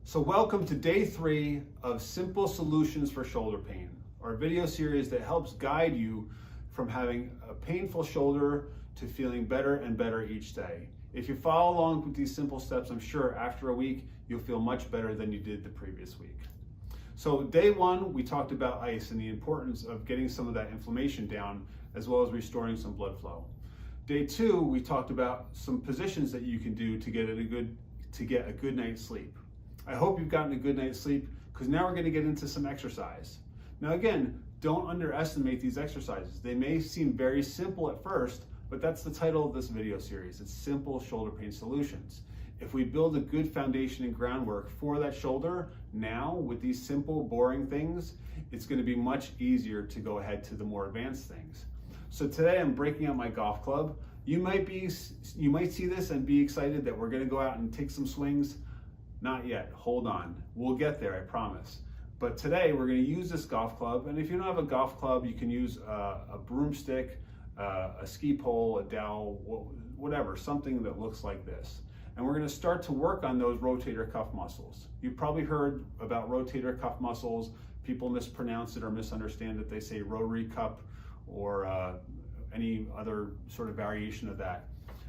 So welcome to day 3 of Simple Solutions for Shoulder Pain, our video series that helps guide you from having a painful shoulder to feeling better and better each day. If you follow along with these simple steps, I'm sure after a week, you'll feel much better than you did the previous week. So day 1, we talked about ice and the importance of getting some of that inflammation down, as well as restoring some blood flow. Day 2, we talked about some positions that you can do to get a good night's sleep. I hope you've gotten a good night's sleep, because now we're going to get into some exercise. Now again, don't underestimate these exercises. They may seem very simple at first, but that's the title of this video series. It's Simple Shoulder Pain Solutions. If we build a good foundation and groundwork for that shoulder now with these simple, boring things, it's going to be much easier to go ahead to the more advanced things. So today I'm breaking out my golf club. You might see this and be excited that we're going to go out and take some swings. Not yet, hold on. We'll get there, I promise. But today we're going to use this golf club, and if you don't have a golf club, you can use a broomstick, a ski pole, a dowel, whatever, something that looks like this. And we're going to start to work on those rotator cuff muscles. You've probably heard about rotator cuff muscles. People mispronounce it or misunderstand it. They say rotary cup or any other sort of variation of that.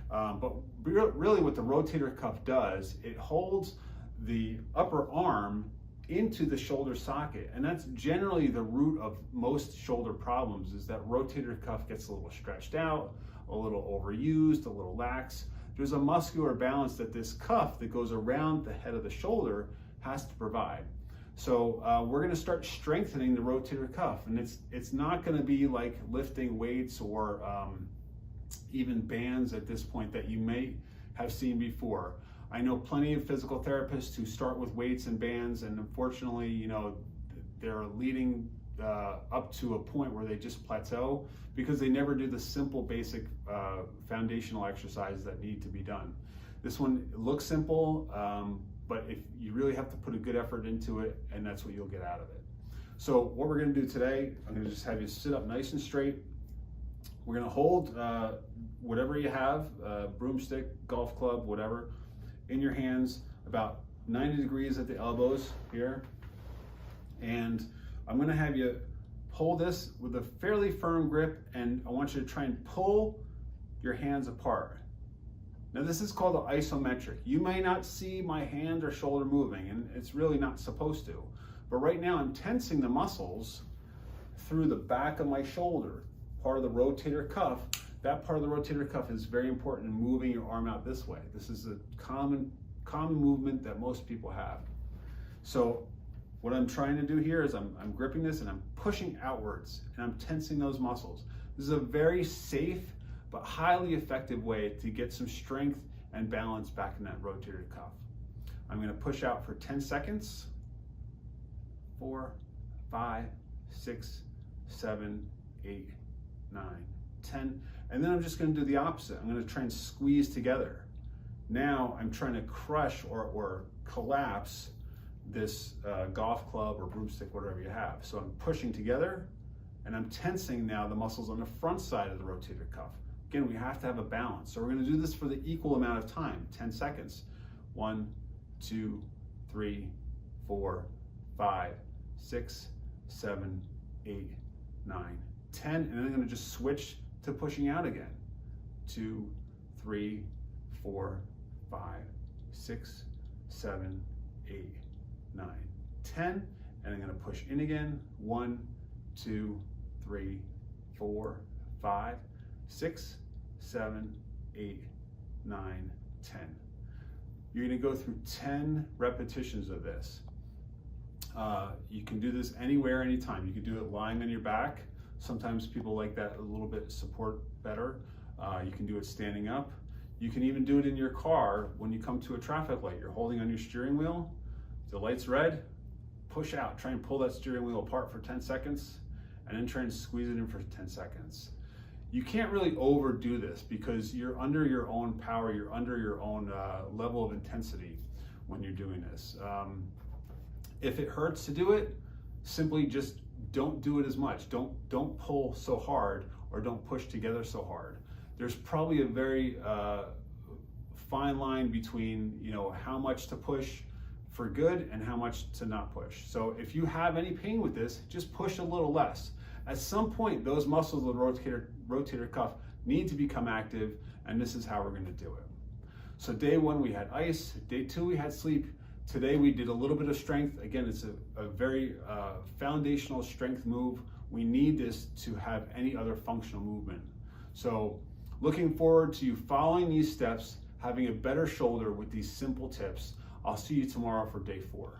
But really what the rotator cuff does, it holds the upper arm into the shoulder socket, and that's generally the root of most shoulder problems, is that rotator cuff gets a little stretched out, a little overused, a little lax. There's a muscular balance that this cuff that goes around the head of the shoulder has to provide. So we're going to start strengthening the rotator cuff, and it's not going to be like lifting weights or even bands at this point that you may have seen before. I know plenty of physical therapists who start with weights and bands, and unfortunately, you know, they're leading up to a point where they just plateau because they never do the simple, basic foundational exercises that need to be done. This one looks simple, but if you really have to put a good effort into it, and that's what you'll get out of it. So what we're going to do today, I'm going to just have you sit up nice and straight. We're going to hold whatever you have, broomstick, golf club, whatever, in your hands, about 90 degrees at the elbows here. And I'm going to have you hold this with a fairly firm grip, and I want you to try and pull your hands apart. Now this is called the isometric. You may not see my hand or shoulder moving, and it's really not supposed to. But right now I'm tensing the muscles through the back of my shoulder, part of the rotator cuff. That part of the rotator cuff is very important in moving your arm out this way. This is a common movement that most people have. So what I'm trying to do here is I'm gripping this and I'm pushing outwards, and I'm tensing those muscles. This is a very safe but highly effective way to get some strength and balance back in that rotator cuff. I'm going to push out for 10 seconds. 4, 5, 6, 7, 8, 9, 10. And then I'm just going to do the opposite. I'm going to try and squeeze together. Now I'm trying to crush or collapse this golf club or broomstick, whatever you have. So I'm pushing together, and I'm tensing now the muscles on the front side of the rotator cuff. Again, we have to have a balance. So we're going to do this for the equal amount of time, 10 seconds. 1, 2, 3, 4, 5, 6, 7, 8, 9, 10. And then I'm going to just switch to pushing out again. 2, 3, 4, 5, 6, 7, 8, 9, 10. And I'm going to push in again. 1, 2, 3, 4, 5, 6, 7, 8, 9, 10. You're going to go through 10 repetitions of this. You can do this anywhere, anytime. You can do it lying on your back. Sometimes people like that a little bit support better. You can do it standing up. You can even do it in your car when you come to a traffic light. You're holding on your steering wheel. The light's red. Push out. Try and pull that steering wheel apart for 10 seconds, and then try and squeeze it in for 10 seconds. You can't really overdo this because you're under your own power. You're under your own level of intensity when you're doing this. If it hurts to do it, simply just don't do it as much. Don't pull so hard, or don't push together so hard. There's probably a very fine line between how much to push for good and how much to not push. So if you have any pain with this, just push a little less. At some point, those muscles of the rotator cuff need to become active, and this is how we're gonna do it. So day one, we had ice. Day two, we had sleep. Today, we did a little bit of strength. Again, it's a very foundational strength move. We need this to have any other functional movement. So looking forward to you following these steps, having a better shoulder with these simple tips. I'll see you tomorrow for day 4.